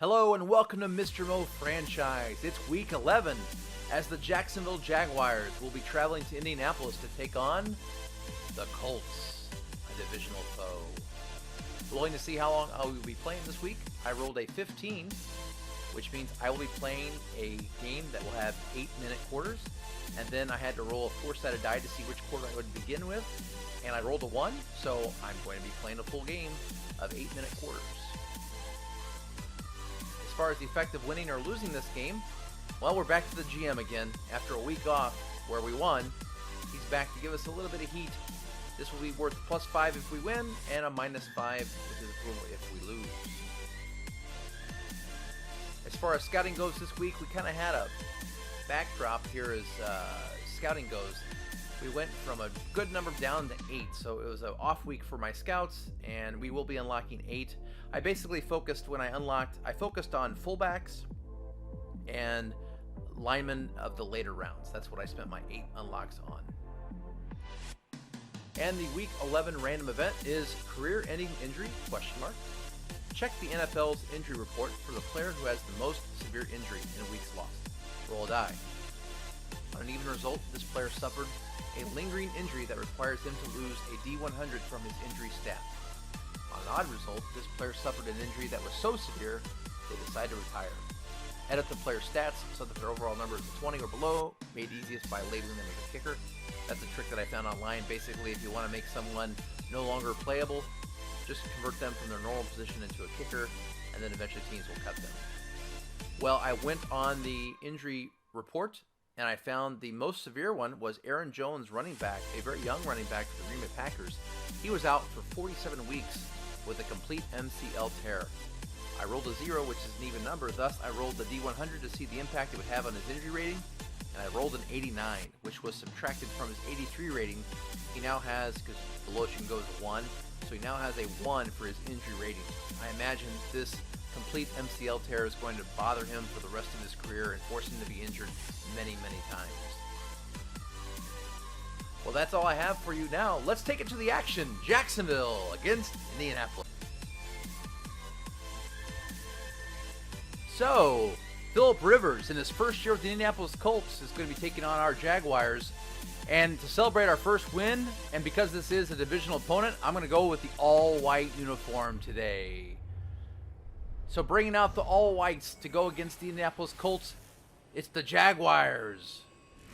Hello and welcome to Mr.MoFranchise. It's week 11 as the Jacksonville Jaguars will be traveling to Indianapolis to take on the Colts, a divisional foe. Looking to see how long I will be playing this week. I rolled a 15, which means I will be playing a game that will have 8-minute quarters. And then I had to roll a 4-sided die to see which quarter I would begin with. And I rolled a 1, so I'm going to be playing a full game of 8-minute quarters. As far as the effect of winning or losing this game, well, we're back to the GM again. After a week off where we won, he's back to give us a little bit of heat. This will be worth +5 if we win, and a -5 with his approval if we lose. As far as scouting goes this week, we kind of had a backdrop here as scouting goes. We went from a good number down to 8, so it was an off week for my scouts, and we will be unlocking 8. I basically focused when I unlocked, I focused on fullbacks and linemen of the later rounds. That's what I spent my 8 unlocks on. And the week 11 random event is career-ending injury, ? Check the NFL's injury report for the player who has the most severe injury in a week's lost. Roll a die. On an even result, this player suffered a lingering injury that requires him to lose a D100 from his injury stat. On an odd result, this player suffered an injury that was so severe, they decide to retire. Edit the player's stats so that their overall number is 20 or below, made easiest by labeling them as a kicker. That's a trick that I found online. Basically, if you want to make someone no longer playable, just convert them from their normal position into a kicker, and then eventually teams will cut them. Well, I went on the injury report, and I found the most severe one was Aaron Jones, running back, a very young running back for the Green Bay Packers. He was out for 47 weeks with a complete MCL tear. I rolled a 0, which is an even number, thus I rolled the D100 to see the impact it would have on his injury rating, and I rolled an 89, which was subtracted from his 83 rating. He now has, because below it you can go as a 1, so he now has a 1 for his injury rating. I imagine this complete MCL tear is going to bother him for the rest of his career and force him to be injured many, many times. Well, that's all I have for you now. Let's take it to the action. Jacksonville against Indianapolis. So, Philip Rivers, in his first year with the Indianapolis Colts, is going to be taking on our Jaguars. And to celebrate our first win, and because this is a divisional opponent, I'm going to go with the all-white uniform today. So bringing out the all-whites to go against the Indianapolis Colts, it's the Jaguars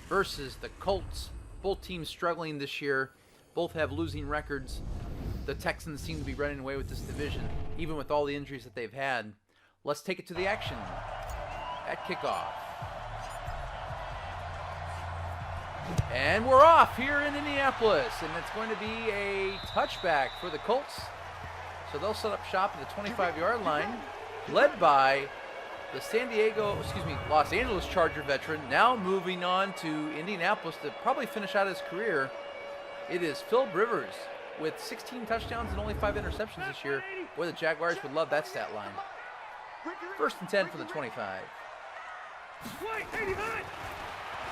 versus the Colts. Both teams struggling this year. Both have losing records. The Texans seem to be running away with this division, even with all the injuries that they've had. Let's take it to the action at kickoff. And we're off here in Indianapolis, and it's going to be a touchback for the Colts. So they'll set up shop at the 25-yard line, led by the Los Angeles Charger veteran, now moving on to Indianapolis to probably finish out his career. It is Philip Rivers with 16 touchdowns and only 5 interceptions this year. Boy, the Jaguars would love that stat line. 1st and 10 for the 25.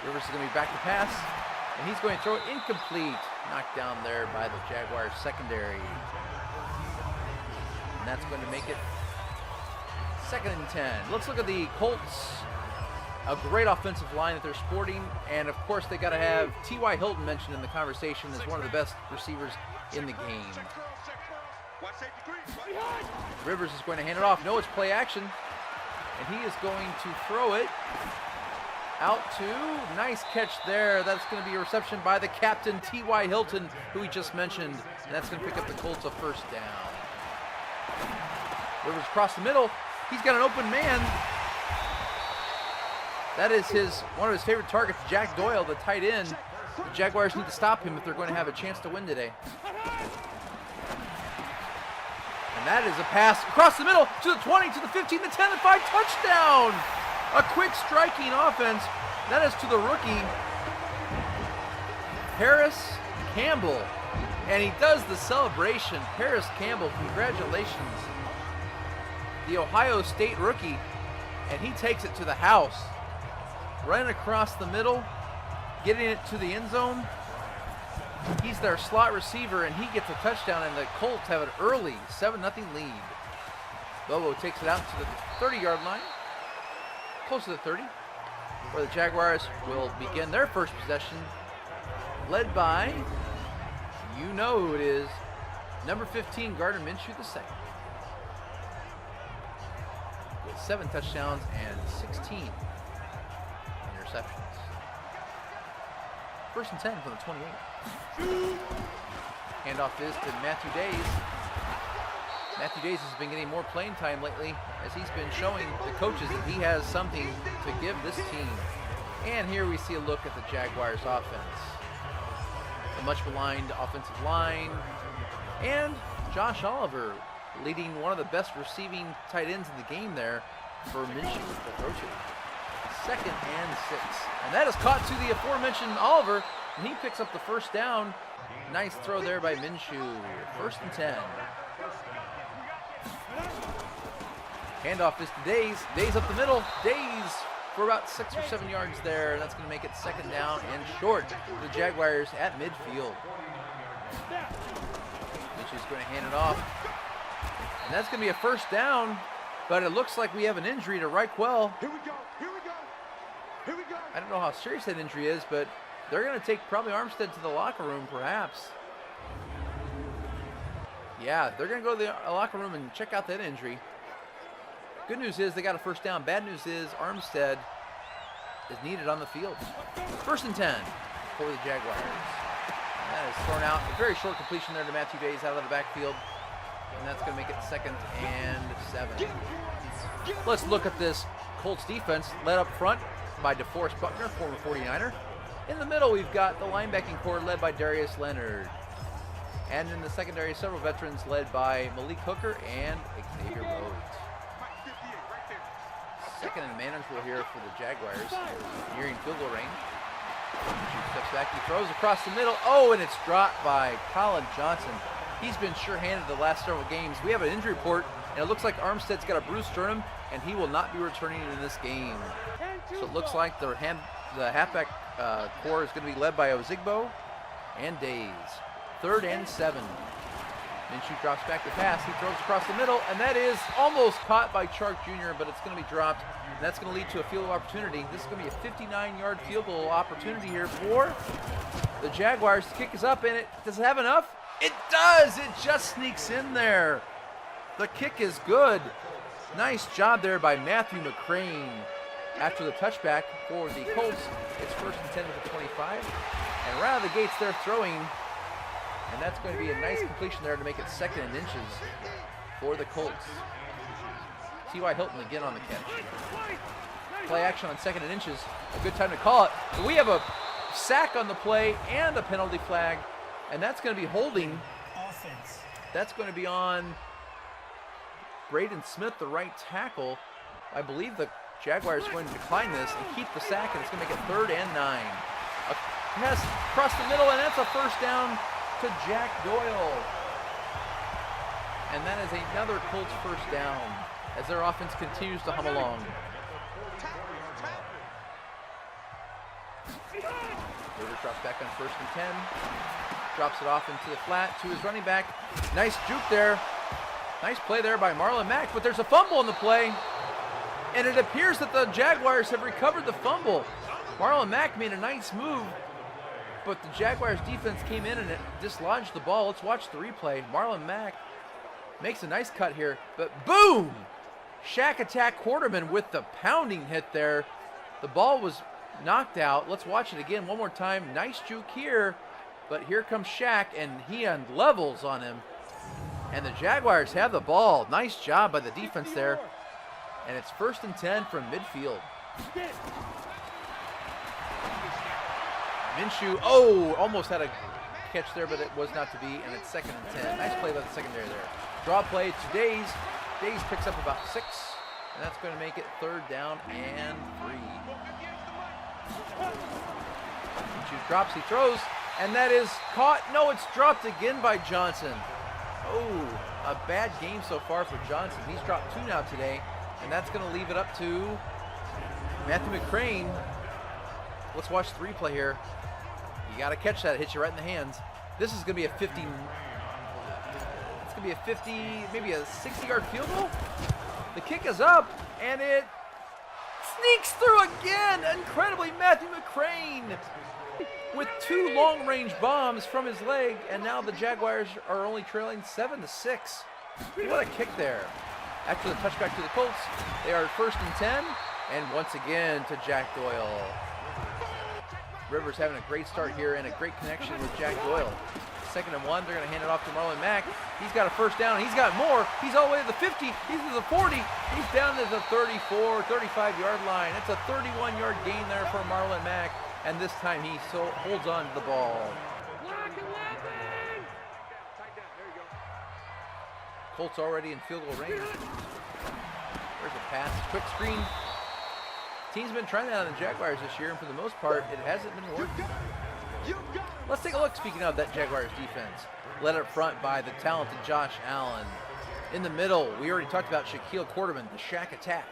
Rivers is going to be back to pass, and he's going to throw it incomplete. Knocked down there by the Jaguars secondary. And that's going to make it 2nd and 10. Let's look at the Colts. A great offensive line that they're sporting, and of course they got to have T.Y. Hilton mentioned in the conversation as one of the best receivers in the game. Rivers is going to hand it off. No, it's play action, and he is going to throw it out to, nice catch there. That's going to be a reception by the captain, T.Y. Hilton, who we just mentioned, and that's going to pick up the Colts a 1st down. Rivers across the middle. He's got an open man. That is one of his favorite targets, Jack Doyle, the tight end. The Jaguars need to stop him if they're going to have a chance to win today. And that is a pass across the middle to the 20, to the 15, the 10, the 5, touchdown! A quick striking offense. That is to the rookie, Paris Campbell. And he does the celebration. Paris Campbell, congratulations. The Ohio State rookie, and he takes it to the house. Running across the middle, getting it to the end zone. He's their slot receiver, and he gets a touchdown, and the Colts have an early 7-0 lead. Bobo takes it out to the 30-yard line, close to the 30, where the Jaguars will begin their first possession, led by, you know who it is, number 15, Gardner Minshew II. With 7 touchdowns and 16 interceptions. First and 10 from the 28. Handoff is to Matthew Days. Matthew Days has been getting more playing time lately as he's been showing the coaches that he has something to give this team. And here we see a look at the Jaguars offense. A much maligned offensive line. And Josh Oliver leading one of the best receiving tight ends in the game there for Minshew to throw to. 2nd and 6. And that is caught to the aforementioned Oliver, and he picks up the first down. Nice throw there by Minshew. 1st and 10. Handoff is to Days. Days up the middle. Days for about 6 or 7 yards there, and that's going to make it 2nd down and short. The Jaguars at midfield. Minshew's going to hand it off. And that's going to be a first down, but it looks like we have an injury to Reichwell. Here we go. I don't know how serious that injury is, but they're going to take probably Armstead to the locker room, perhaps. Yeah, they're going to go to the locker room and check out that injury. Good news is they got a first down. Bad news is Armstead is needed on the field. 1st and 10 for the Jaguars. And that is thrown out. A very short completion there to Matthew Days out of the backfield. And that's going to make it 2nd and 7. Let's look at this Colts defense led up front by DeForest Buckner, former 49er. In the middle, we've got the linebacking core led by Darius Leonard. And in the secondary, several veterans led by Malik Hooker and Xavier Rhodes. 2nd and manageable here for the Jaguars, nearing field goal range. He steps back, he throws across the middle. Oh, and it's dropped by Colin Johnson. He's been sure-handed the last several games. We have an injury report, and it looks like Armstead's got a bruised sternum, and he will not be returning in this game. So it looks like the halfback core is going to be led by Ozigbo and Days. 3rd and 7. Minshew drops back to pass. He throws across the middle, and that is almost caught by Chark Jr., but it's going to be dropped, and that's going to lead to a field goal opportunity. This is going to be a 59-yard field goal opportunity here for the Jaguars. The kick is up, and does it have enough? It does! It just sneaks in there. The kick is good. Nice job there by Matthew McCrane. After the touchback for the Colts, it's 1st and 10 to the 25. And right out of the gates, they're throwing. And that's going to be a nice completion there to make it 2nd and inches for the Colts. T.Y. Hilton again on the catch. Play action on 2nd and inches. A good time to call it. But we have a sack on the play and a penalty flag. And that's going to be holding. That's going to be on Braden Smith, the right tackle. I believe the Jaguars are going to decline this and keep the sack, and it's going to make it 3rd and 9. A pass across the middle, and that's a first down to Jack Doyle. And that is another Colts first down as their offense continues to hum along. Rivers drops back on 1st and 10. Drops it off into the flat to his running back. Nice juke there. Nice play there by Marlon Mack, but there's a fumble in the play. And it appears that the Jaguars have recovered the fumble. Marlon Mack made a nice move, but the Jaguars defense came in and it dislodged the ball. Let's watch the replay. Marlon Mack makes a nice cut here, but boom! Shack Attack Quarterman with the pounding hit there. The ball was knocked out. Let's watch it again one more time. Nice juke here, but here comes Shack and he unlevels on him. And the Jaguars have the ball. Nice job by the defense there. And it's 1st and 10 from midfield. Minshew, almost had a catch there, but it was not to be, and it's 2nd and 10. Nice play by the secondary there. Draw play to Days. Days picks up about 6, and that's going to make it 3rd down and 3. Minshew drops, he throws, and that is caught. No, it's dropped again by Johnson. Oh, a bad game so far for Johnson. He's dropped 2 now today. And that's going to leave it up to Matthew McCrane. Let's watch the replay here. You got to catch that. It hits you right in the hands. This is going to be a 50. It's going to be a 50, maybe a 60-yard field goal. The kick is up, and it sneaks through again. Incredibly, Matthew McCrane with 2 long-range bombs from his leg, and now the Jaguars are only trailing 7-6. What a kick there. After the touchback to the Colts, they are 1st and 10, and once again to Jack Doyle. Rivers having a great start here and a great connection with Jack Doyle. 2nd and 1, they're going to hand it off to Marlon Mack. He's got a 1st down, he's got more. He's all the way to the 50, he's to the 40. He's down to the 34, 35-yard line. It's a 31-yard gain there for Marlon Mack, and this time he holds on to the ball. Colts already in field goal range. There's a pass, quick screen. Team's been trying that on the Jaguars this year, and for the most part, it hasn't been working. Let's take a look, speaking of that Jaguars defense. Led up front by the talented Josh Allen. In the middle, we already talked about Shaquille Quarterman, the Shaq attack.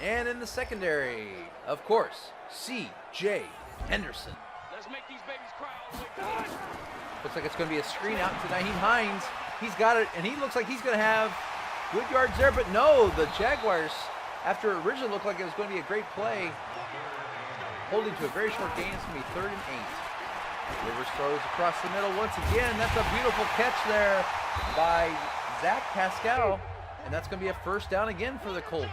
And in the secondary, of course, C.J. Henderson. Let's make these babies cry all the way. Looks like it's going to be a screen out to Nyheim Hines. He's got it, and he looks like he's going to have good yards there, but no, the Jaguars, after it originally looked like it was going to be a great play, holding to a very short gain. It's going to be 3rd and 8. Rivers throws across the middle once again. That's a beautiful catch there by Zach Pascal, and that's going to be a 1st down again for the Colts.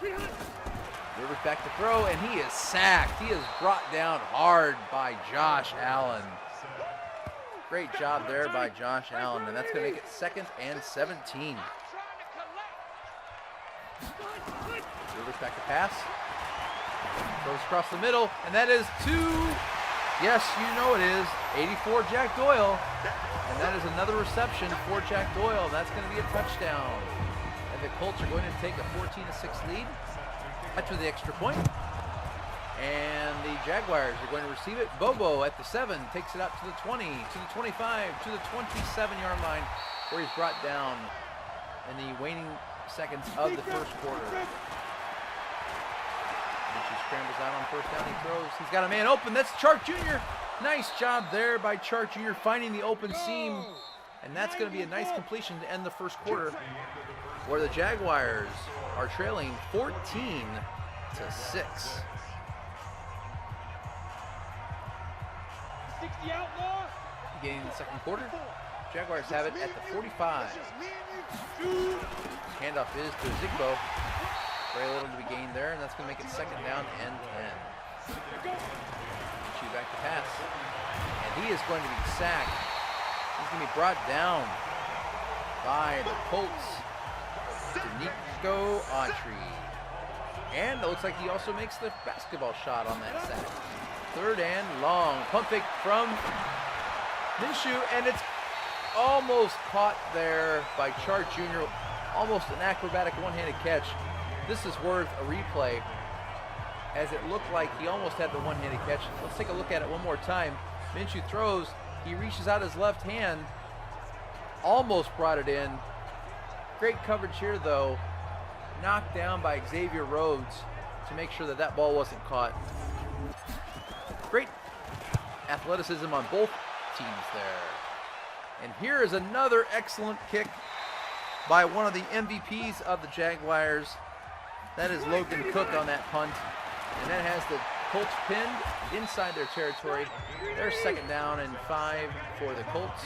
Rivers back to throw, and he is sacked. He is brought down hard by Josh Allen. Great job there by Josh Allen, and that's going to make it 2nd and 17. Rivers back to pass. Throws across the middle, and that is to, yes, you know it is, 84 Jack Doyle. And that is another reception for Jack Doyle. That's going to be a touchdown. And the Colts are going to take a 14-6 lead after the extra point. And the Jaguars are going to receive it. Bobo at the 7 takes it out to the 20, to the 25, to the 27-yard line, where he's brought down in the waning seconds of the 1st quarter. He scrambles out on 1st down. He throws. He's got a man open. That's Chark Jr. Nice job there by Chark Jr. finding the open seam. And that's going to be a nice completion to end the 1st quarter, where the Jaguars are trailing 14-6. Beginning the 2nd quarter, Jaguars have it at the 45. Handoff is to Zigbo. Very little to be gained there, and that's going to make it 2nd down and 10. Shoot back to pass. And he is going to be sacked. He's going to be brought down by the Colts. Danico Autry. And it looks like he also makes the basketball shot on that sack. 3rd and long. Pump fake from Minshew, and it's almost caught there by Chark Jr. Almost an acrobatic one-handed catch. This is worth a replay, as it looked like he almost had the one-handed catch. Let's take a look at it one more time. Minshew throws. He reaches out his left hand. Almost brought it in. Great coverage here, though. Knocked down by Xavier Rhodes to make sure that that ball wasn't caught. Great athleticism on both teams there. And here is another excellent kick by one of the MVPs of the Jaguars. That is Logan Cook on that punt. And that has the Colts pinned inside their territory. They're 2nd down and 5 for the Colts,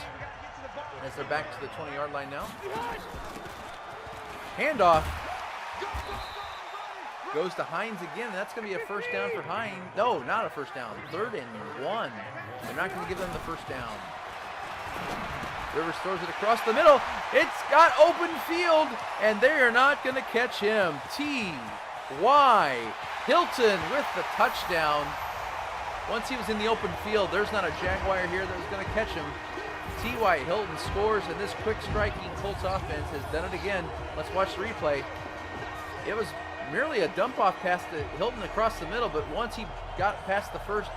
as they're back to the 20-yard line now. Handoff goes to Hines again. That's going to be a 1st down for Hines. No, not a 1st down. 3rd and 1. They're not going to give them the 1st down. Rivers throws it across the middle. It's got open field, and they are not going to catch him. T.Y. Hilton with the touchdown. Once he was in the open field, there's not a Jaguar here that was going to catch him. T.Y. Hilton scores, and this quick striking Colts offense has done it again. Let's watch the replay. It was merely a dump-off pass to Hilton across the middle, but once he got past the 1st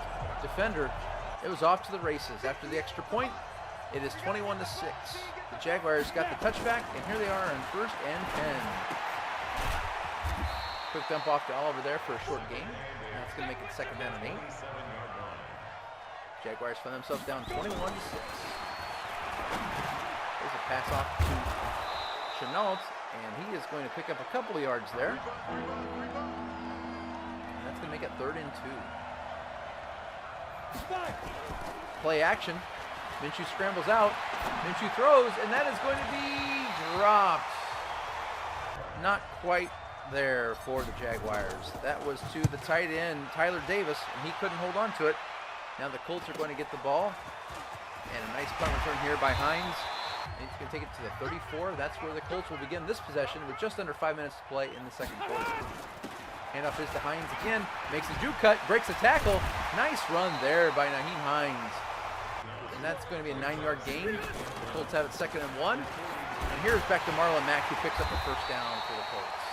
defender, it was off to the races. After the extra point, it is 21-6. The Jaguars got the touchback, and here they are on 1st and 10. Quick dump off to Oliver there for a short gain. That's going to make it 2nd down and 8. Jaguars find themselves down 21-6. There's a pass off to Chenault, and he is going to pick up a couple of yards there. And that's going to make it 3rd and 2. Play action. Minshew scrambles out. Minshew throws, and that is going to be dropped. Not quite there for the Jaguars. That was to the tight end, Tyler Davis, and he couldn't hold on to it. Now the Colts are going to get the ball. And a nice punt return here by Hines. And he's going to take it to the 34. That's where the Colts will begin this possession with just under 5 minutes to play in the second quarter. Handoff is to Hines again. Makes a juke cut, breaks a tackle. Nice run there by Nyheim Hines. And that's going to be a 9-yard gain. The Colts have it 2nd and 1. And here's back to Marlon Mack, who picks up the first down for the Colts.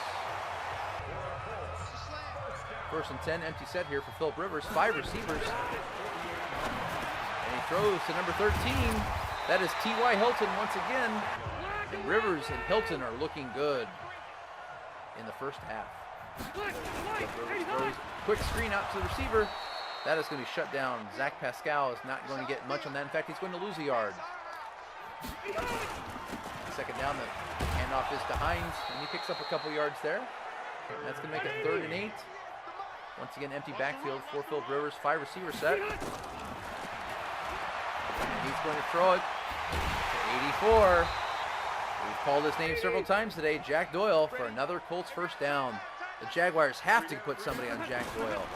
1st and 10, empty set here for Philip Rivers. 5 receivers. And he throws to number 13. That is T.Y. Hilton once again. And Rivers and Hilton are looking good in the first half. Rivers throws quick screen out to the receiver. That is going to be shut down. Zach Pascal is not going to get much on that. In fact, he's going to lose a yard. 2nd down, the handoff is to Hines, and he picks up a couple yards there. And that's going to make it 3rd and 8. Once again, empty backfield for Philip Rivers. 5 receiver set. And he's going to throw it to 84. We've called his name several times today, Jack Doyle, for another Colts first down. The Jaguars have to put somebody on Jack Doyle.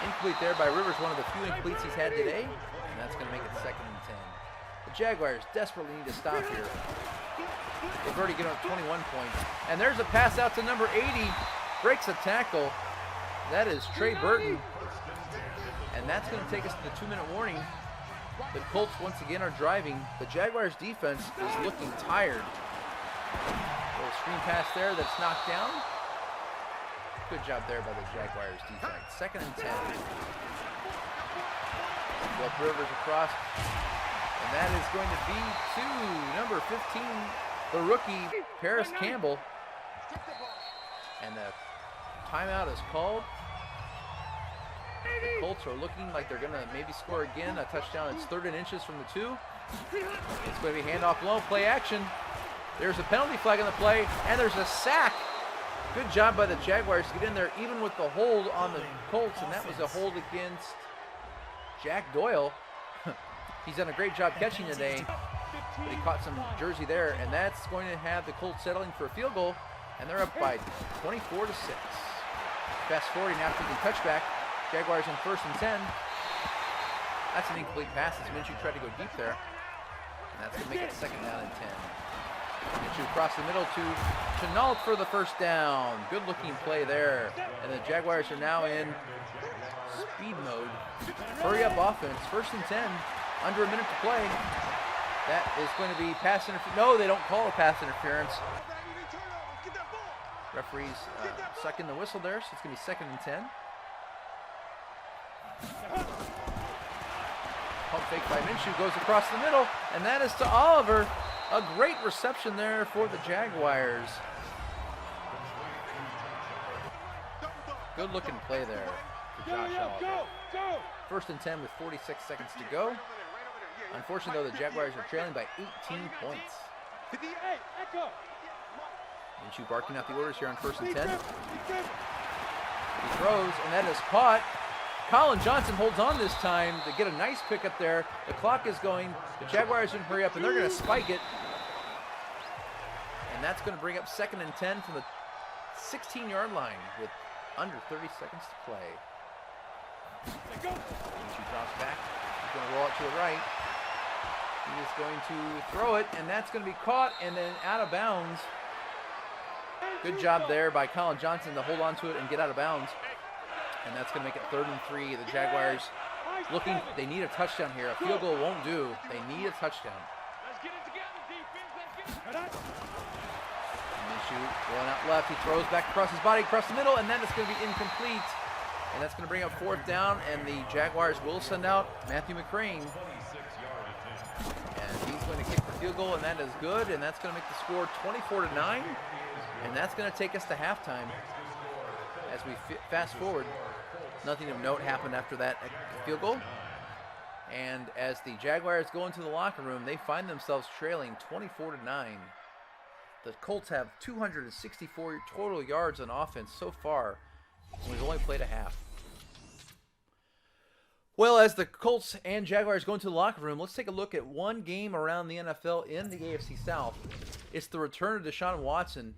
Incomplete there by Rivers, one of the few incompletes he's had today, and that's going to make it 2nd and 10. The Jaguars desperately need to stop here. They've already given up 21 points. And there's a pass out to number 80, breaks a tackle. That is Trey Burton. And that's going to take us to the 2-minute warning. The Colts once again are driving. The Jaguars defense is looking tired. Little screen pass there that's knocked down. Good job there by the Jaguars defense. 2nd and 10. Philip Rivers across. And that is going to be to number 15, the rookie, Paris Campbell. And the timeout is called. The Colts are looking like they're going to maybe score again. A touchdown. It's 3rd and inches from the 2. It's going to be handoff low, play action. There's a penalty flag on the play, and there's a sack. Good job by the Jaguars to get in there, even with the hold on the Colts, and that was a hold against Jack Doyle. He's done a great job catching today, but he caught some jersey there, and that's going to have the Colts settling for a field goal, and they're up by 24-6. Fast forwarding after the touchback, Jaguars in 1st and 10. That's an incomplete pass as Minshew tried to go deep there, and that's going to make it 2nd down and 10. Minshew across the middle to Chenault for the first down. Good looking play there. And the Jaguars are now in speed mode. Hurry up offense. 1st and 10. Under a minute to play. That is going to be pass interference. No, they don't call a pass interference. Referees sucking the whistle there, so it's going to be 2nd and 10. Pump fake by Minshew goes across the middle, and that is to Oliver. A great reception there for the Jaguars. Good looking play there for Josh Oliver. 1st and 10 with 46 seconds to go. Unfortunately, though, the Jaguars are trailing by 18 points. Minshew barking out the orders here on 1st and 10. He throws, and that is caught. Colin Johnson holds on this time to get a nice pick up there. The clock is going. The Jaguars are going to hurry up, and they're going to spike it. And that's going to bring up 2nd and 10 from the 16-yard line with under 30 seconds to play. Minshew drops back. He's going to roll it to the right. He is going to throw it, and that's going to be caught and then out of bounds. Good job there by Colin Johnson to hold on to it and get out of bounds. And that's going to make it 3rd and 3. The Jaguars looking, they need a touchdown here. A field goal won't do. They need a touchdown. Minshew rolling out left. He throws back across his body, across the middle, and then it's going to be incomplete. And that's going to bring up 4th down, and the Jaguars will send out Matthew McCrane. And he's going to kick the field goal, and that is good. And that's going to make the score 24-9. And that's going to take us to halftime. As we fast forward, nothing of note happened after that field goal. And as the Jaguars go into the locker room, they find themselves trailing 24-9. The Colts have 264 total yards on offense so far, and we've only played a half. Well, as the Colts and Jaguars go into the locker room, let's take a look at one game around the NFL in the AFC South. It's the return of Deshaun Watson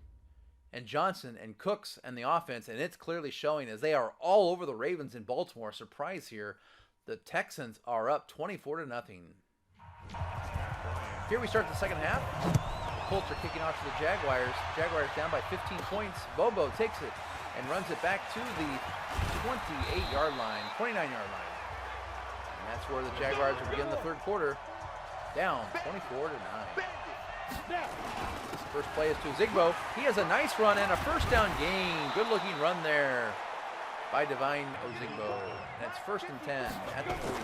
and Johnson and Cooks and the offense, and it's clearly showing as they are all over the Ravens in Baltimore. Surprise here. The Texans are up 24-0. Here we start the second half. The Colts are kicking off to the Jaguars. Jaguars down by 15 points. Bobo takes it and runs it back to the 29-yard line. And that's where the Jaguars will begin the third quarter, down 24-9. First play is to Zigbo. He has a nice run and a first down gain. Good looking run there by Divine Ozigbo. And it's 1st and 10 at the 43.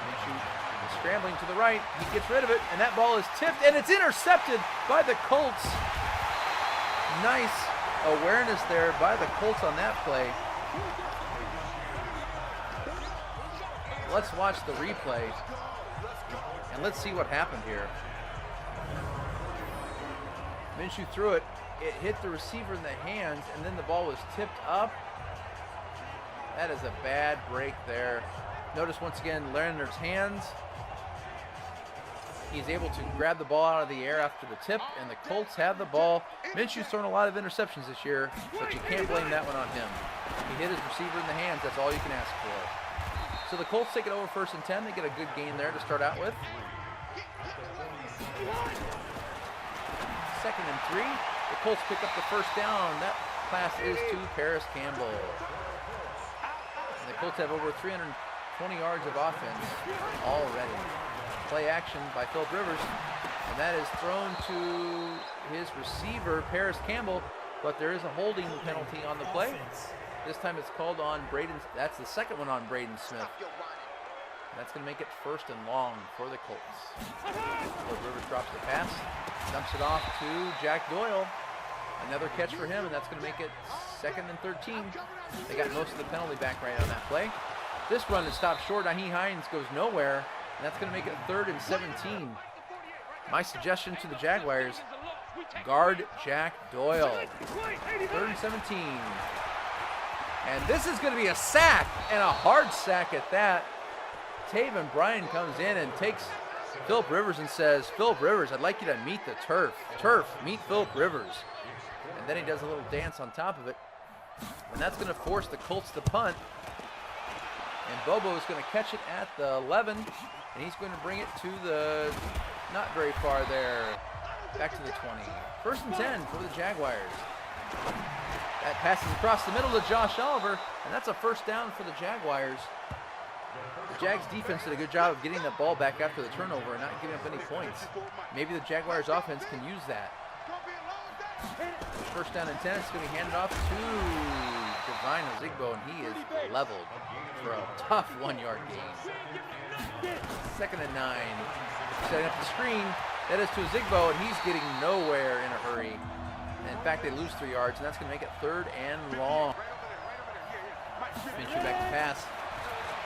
Minshew is scrambling to the right. He gets rid of it, and that ball is tipped, and it's intercepted by the Colts. Nice awareness there by the Colts on that play. Let's watch the replay, and let's see what happened here. Minshew threw it. It hit the receiver in the hands, and then the ball was tipped up. That is a bad break there. Notice once again Leonard's hands. He's able to grab the ball out of the air after the tip, and the Colts have the ball. Minshew's thrown a lot of interceptions this year, but you can't blame that one on him. He hit his receiver in the hands. That's all you can ask for. So the Colts take it over 1st and 10. They get a good gain there to start out with. 2nd and 3. The Colts pick up the first down. That pass is to Paris Campbell. And the Colts have over 320 yards of offense already. Play action by Philip Rivers. And that is thrown to his receiver, Paris Campbell. But there is a holding penalty on the play. This time it's called on Braden. That's the second one on Braden Smith. That's going to make it 1st and long for the Colts. Philip Rivers drops the pass. Dumps it off to Jack Doyle. Another catch for him, and that's going to make it 2nd and 13. They got most of the penalty back right on that play. This run is stopped short. Naheem Hines goes nowhere, and that's going to make it 3rd and 17. My suggestion to the Jaguars, guard Jack Doyle. 3rd and 17. And this is going to be a sack, and a hard sack at that. Taven Bryan comes in and takes Philip Rivers and says, Philip Rivers, I'd like you to meet the turf. Turf, meet Philip Rivers. And then he does a little dance on top of it. And that's going to force the Colts to punt. And Bobo is going to catch it at the 11. And he's going to bring it to the, not very far there, back to the 20. 1st and 10 for the Jaguars. That passes across the middle to Josh Oliver. And that's a first down for the Jaguars. The Jags defense did a good job of getting the ball back after the turnover and not giving up any points. Maybe the Jaguars offense can use that. 1st down and 10. It's going to be handed off to Divine Ozigbo, and he is leveled for a tough 1-yard gain. 2nd and 9. Setting up the screen. That is to Ozigbo, and he's getting nowhere in a hurry. And in fact, they lose 3 yards, and that's going to make it 3rd and long. Minshew back to pass.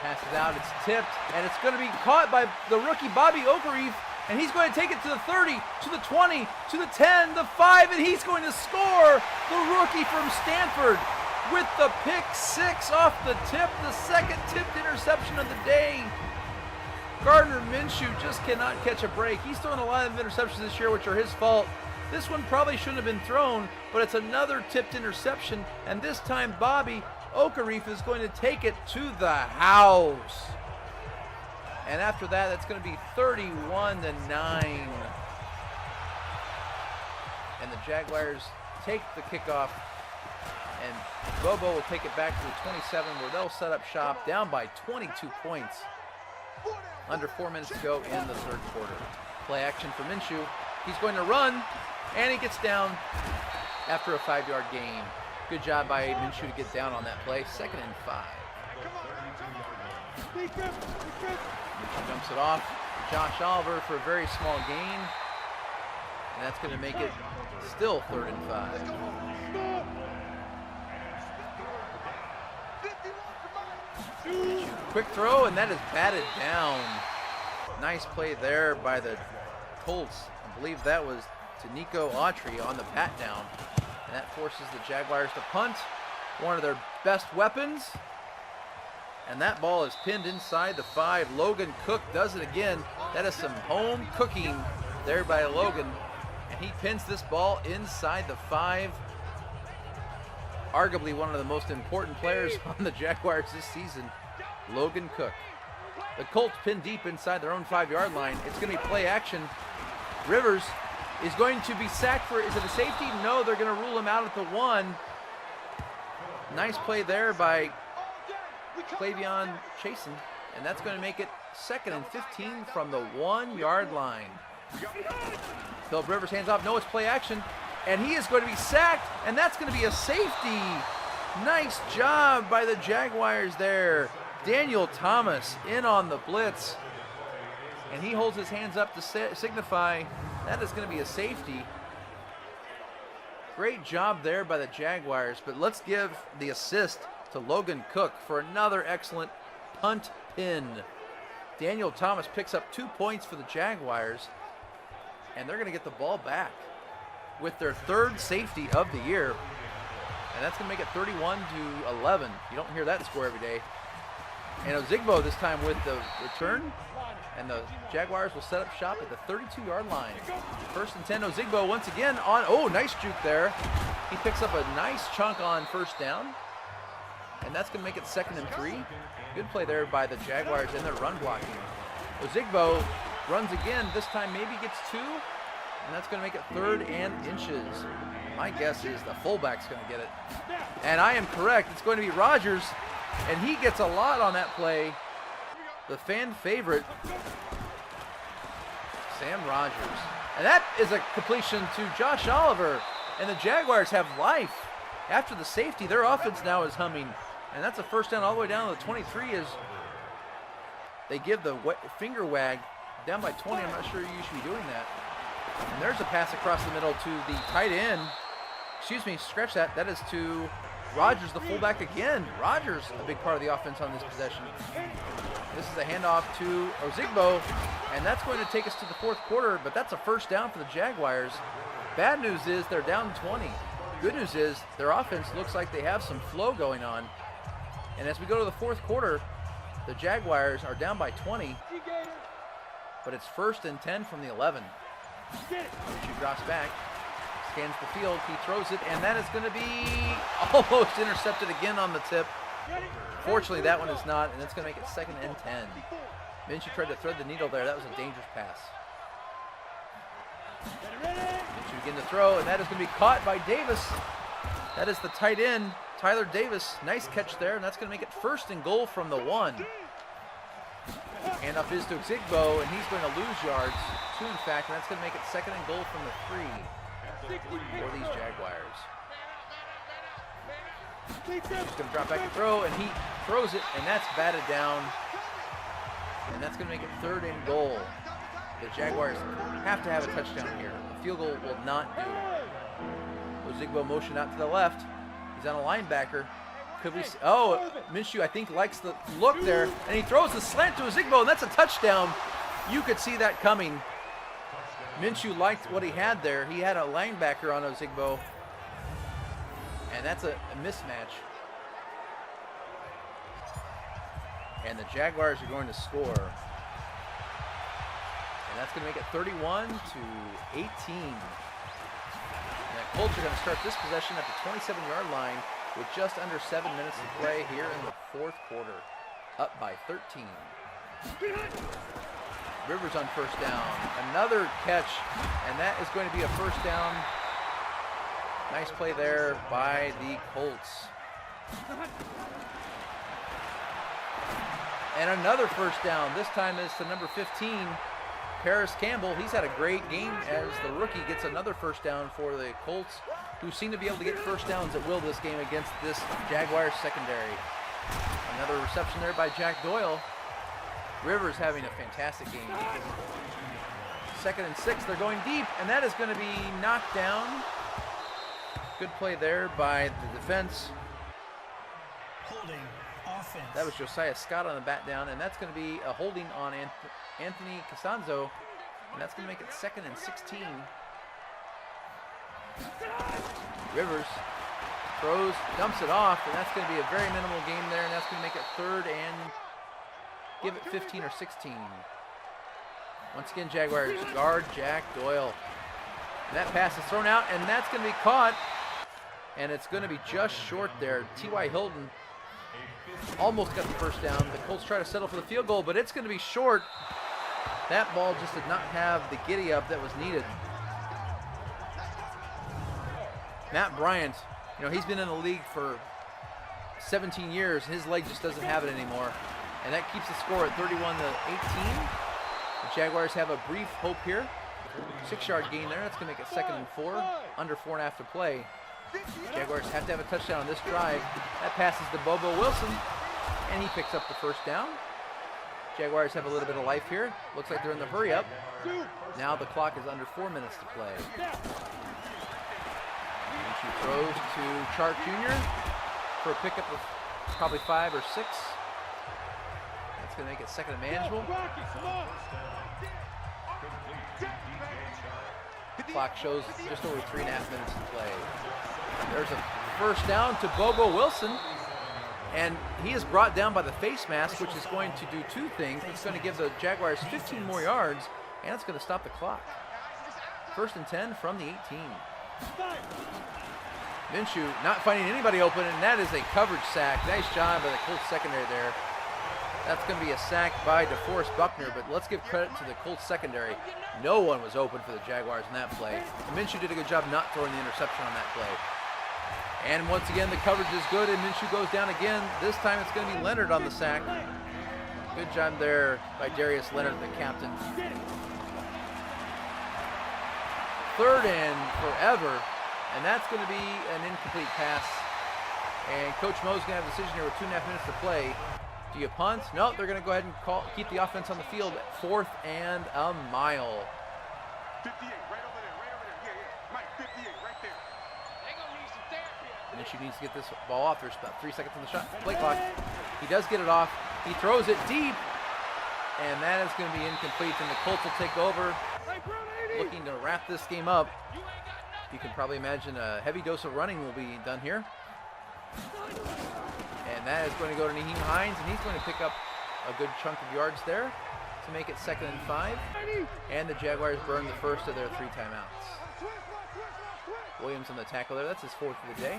Passes out, it's tipped, and it's going to be caught by the rookie Bobby Okereke, and he's going to take it to the 30, to the 20, to the 10, the 5, and he's going to score. The rookie from Stanford with the pick 6 off the tip, the 2nd tipped interception of the day. Gardner Minshew just cannot catch a break. He's thrown a lot of interceptions this year, which are his fault. This one probably shouldn't have been thrown, but it's another tipped interception, and this time Bobby Okereke is going to take it to the house. And after that, it's going to be 31-9. And the Jaguars take the kickoff, and Bobo will take it back to the 27, where they'll set up shop down by 22 points. Under 4 minutes to go in the third quarter. Play action for Minshew. He's going to run, and he gets down after a 5-yard gain. Good job by Minshew to get down on that play. 2nd and 5. Minshew dumps it off. Josh Oliver for a very small gain. And that's going to make it still 3rd and 5. Quick throw, and that is batted down. Nice play there by the Colts. I believe that was to Nico Autry on the pat down. And that forces the Jaguars to punt, one of their best weapons. And that ball is pinned inside the 5. Logan Cook does it again. That is some home cooking there by Logan. And he pins this ball inside the 5. Arguably one of the most important players on the Jaguars this season, Logan Cook. The Colts pin deep inside their own 5-yard line. It's going to be play action. Rivers is going to be sacked for, is it a safety? No, they're going to rule him out at the 1. Nice play there by Clavion Chasen, and that's going to make it 2nd and 15 from the 1-yard line. Philip Rivers hands off. No, it's play action, and he is going to be sacked, and that's going to be a safety. Nice job by the Jaguars there. Daniel Thomas in on the blitz, and he holds his hands up to signify that is going to be a safety. Great job there by the Jaguars, but let's give the assist to Logan Cook for another excellent punt pin. Daniel Thomas picks up 2 points for the Jaguars, and they're going to get the ball back with their 3rd safety of the year, and that's going to make it 31-11. You don't hear that score every day. And Ozigbo this time with the return, and the Jaguars will set up shop at the 32-yard line. 1st and 10, Ozigbo once again on, oh, nice juke there. He picks up a nice chunk on 1st down, and that's going to make it 2nd and 3. Good play there by the Jaguars in their run blocking. Ozigbo runs again, this time maybe gets 2, and that's going to make it 3rd and inches. My guess is the fullback's going to get it. And I am correct, it's going to be Rogers, and he gets a lot on that play. The fan favorite, Sam Rogers. And that is a completion to Josh Oliver. And the Jaguars have life. After the safety, their offense now is humming. And that's a 1st down all the way down to the 23 as they give the finger wag down by 20. I'm not sure you should be doing that. And there's a pass across the middle to the tight end. Excuse me, scratch that. That is to Rogers, the fullback again. Rogers, a big part of the offense on this possession. This is a handoff to Ozigbo, and that's going to take us to the 4th quarter, but that's a 1st down for the Jaguars. Bad news is they're down 20. Good news is their offense looks like they have some flow going on. And as we go to the 4th quarter, the Jaguars are down by 20, but it's 1st and 10 from the 11. She drops back, scans the field, he throws it, and that is going to be almost intercepted again on the tip. Fortunately, that one is not, and it's going to make it 2nd and 10. Minshew tried to thread the needle there. That was a dangerous pass. Minshew begin to throw, and that is going to be caught by Davis. That is the tight end, Tyler Davis. Nice catch there, and that's going to make it 1st and goal from the 1. Handoff is to Ozigbo, and he's going to lose yards, 2 in fact, and that's going to make it 2nd and goal from the 3 for these Jaguars. He's going to drop back and throw, and he throws it, and that's batted down. And that's going to make it 3rd and goal. The Jaguars have to have a touchdown here. A field goal will not do. Ozigbo motion out to the left. He's on a linebacker. Could we? Oh, Minshew, I think, likes the look there, and he throws the slant to Ozigbo, and that's a touchdown. You could see that coming. Minshew liked what he had there. He had a linebacker on Ozigbo. And that's a mismatch. And the Jaguars are going to score. And that's going to make it 31-18. And the Colts are going to start this possession at the 27-yard line with just under 7 minutes to play here in the 4th quarter. Up by 13. Rivers on 1st down. Another catch, and that is going to be a 1st down. Nice play there by the Colts. And another 1st down. This time is to number 15, Paris Campbell. He's had a great game as the rookie gets another 1st down for the Colts, who seem to be able to get 1st downs at will this game against this Jaguars secondary. Another reception there by Jack Doyle. Rivers having a fantastic game. 2nd and 6, they're going deep, and that is going to be knocked down. Good play there by the defense. Holding Defense. That was Josiah Scott on the bat down, and that's going to be a holding on Anthony Costanzo, and that's going to make it 2nd and 16. Rivers throws, dumps it off, and that's going to be a very minimal game there, and that's going to make it 3rd and give it 15 or 16. Once again, Jaguars guard Jack Doyle. And that pass is thrown out, and that's going to be caught, and it's going to be just short there. T.Y. Hilton almost got the first down. The Colts try to settle for the field goal, but it's going to be short. That ball just did not have the giddy up that was needed. Matt Bryant, you know, he's been in the league for 17 years. His leg just doesn't have it anymore. And that keeps the score at 31-18. The Jaguars have a brief hope here. 6-yard gain there. That's going to make it 2nd and 4. Under 4.5 to play. Jaguars have to have a touchdown on this drive. That passes to Bobo Wilson, and he picks up the first down. Jaguars have a little bit of life here. Looks like they're in the hurry up. Now the clock is under 4 minutes to play. And she throws to Chark Jr. for a pickup of probably 5 or 6. That's going to make it 2nd and manageable. Clock shows just over 3.5 minutes to play. There's a first down to Bobo Wilson, and he is brought down by the face mask, which is going to do 2 things. It's going to give the Jaguars 15 more yards, and it's going to stop the clock. 1st and 10 from the 18. Minshew not finding anybody open, and that is a coverage sack. Nice job by the Colts secondary there. That's going to be a sack by DeForest Buckner, but let's give credit to the Colts secondary. No one was open for the Jaguars in that play. And Minshew did a good job not throwing the interception on that play. And once again, the coverage is good, and Minshew goes down again. This time it's going to be Leonard on the sack. Good job there by Darius Leonard, the captain. 3rd and forever, and that's going to be an incomplete pass. And Coach Mo's going to have a decision here with 2.5 minutes to play. Do you punt? No, they're going to go ahead and keep the offense on the field at 4th and a mile. 58, right over there, yeah. Mike, 58, right there. They're going to need some therapy. And she needs to get this ball off. There's about 3 seconds on the play clock. He does get it off. He throws it deep, and that is going to be incomplete, and the Colts will take over, looking to wrap this game up. You can probably imagine a heavy dose of running will be done here. And that is going to go to Nyheim Hines, and he's going to pick up a good chunk of yards there to make it 2nd and 5. And the Jaguars burn the first of their 3 timeouts. Williams on the tackle there. That's his 4th of the day.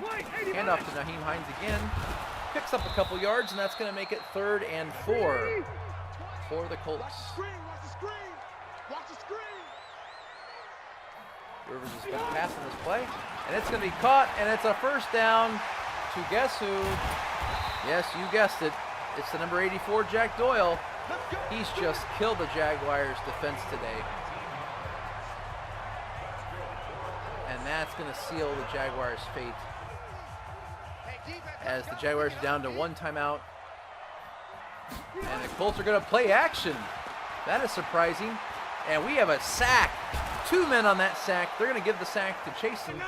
Hand off to Nyheim Hines again. Picks up a couple yards, and that's going to make it 3rd and 4 for the Colts. Rivers is going to pass on this play, and it's going to be caught, and it's a first down to guess who? Yes, you guessed it. It's the number 84, Jack Doyle. He's just killed the Jaguars' defense today. And that's going to seal the Jaguars' fate. As the Jaguars are down to 1 timeout. And the Colts are going to play action. That is surprising. And we have a sack. 2 men on that sack. They're going to give the sack to Chasen.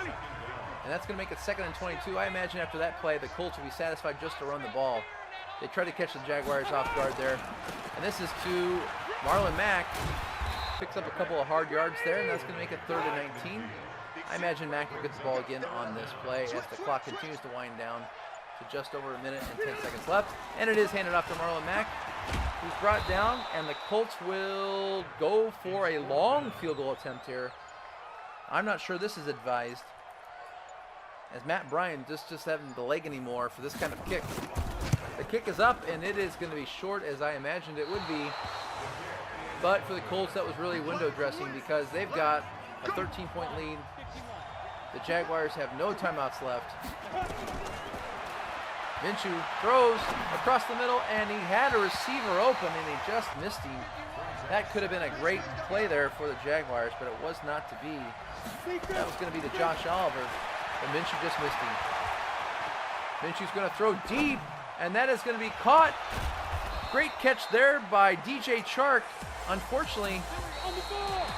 And that's going to make it 2nd and 22. I imagine after that play, the Colts will be satisfied just to run the ball. They try to catch the Jaguars off guard there. And this is to Marlon Mack. Picks up a couple of hard yards there, and that's going to make it 3rd and 19. I imagine Mack will get the ball again on this play as the clock continues to wind down to just over 1 minute and 10 seconds left. And it is handed off to Marlon Mack, who's brought down, and the Colts will go for a long field goal attempt here. I'm not sure this is advised, as Matt Bryant just having the leg anymore for this kind of kick. The kick is up, and it is going to be short as I imagined it would be. But for the Colts, that was really window dressing because they've got a 13-point lead. The Jaguars have no timeouts left. Minshew throws across the middle, and he had a receiver open, and he just missed him. That could have been a great play there for the Jaguars, but it was not to be. That was going to be to Josh Oliver. And Minshew just missed him. Minshew's going to throw deep, and that is going to be caught. Great catch there by DJ Chark. Unfortunately,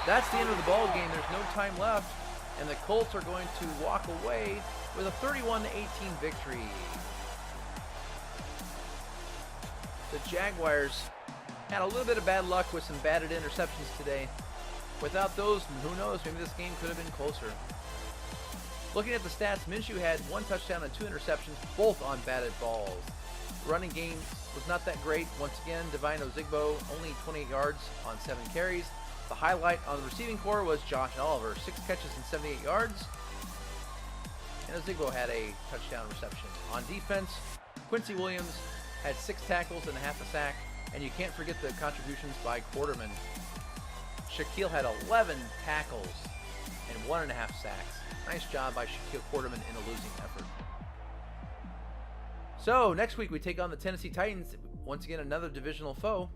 that's the end of the ball game. There's no time left, and the Colts are going to walk away with a 31-18 victory. The Jaguars had a little bit of bad luck with some batted interceptions today. Without those, who knows, maybe this game could have been closer. Looking at the stats, Minshew had 1 touchdown and 2 interceptions, both on batted balls. The running game was not that great. Once again, Divine Ozigbo, only 28 yards on 7 carries. The highlight on the receiving corps was Josh Oliver, 6 catches and 78 yards. And Ozigbo had a touchdown reception. On defense, Quincy Williams had 6 tackles and a half a sack. And you can't forget the contributions by Quarterman. Shaquille had 11 tackles and 1.5 sacks. Nice job by Shaquille Quarterman in a losing effort. So, next week we take on the Tennessee Titans. Once again, another divisional foe.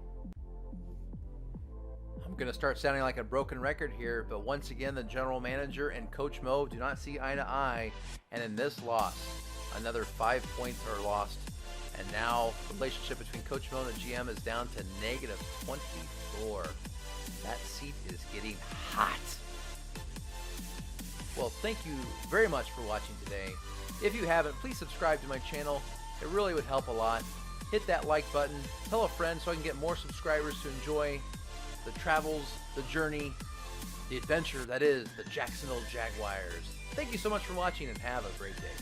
I'm going to start sounding like a broken record here, but once again, the general manager and Coach Mo do not see eye to eye. And in this loss, another 5 points are lost. And now the relationship between Coach Mo and the GM is down to -24. That seat is getting hot. Well, thank you very much for watching today. If you haven't, please subscribe to my channel. It really would help a lot. Hit that like button. Tell a friend so I can get more subscribers to enjoy the travels, the journey, the adventure that is the Jacksonville Jaguars. Thank you so much for watching and have a great day.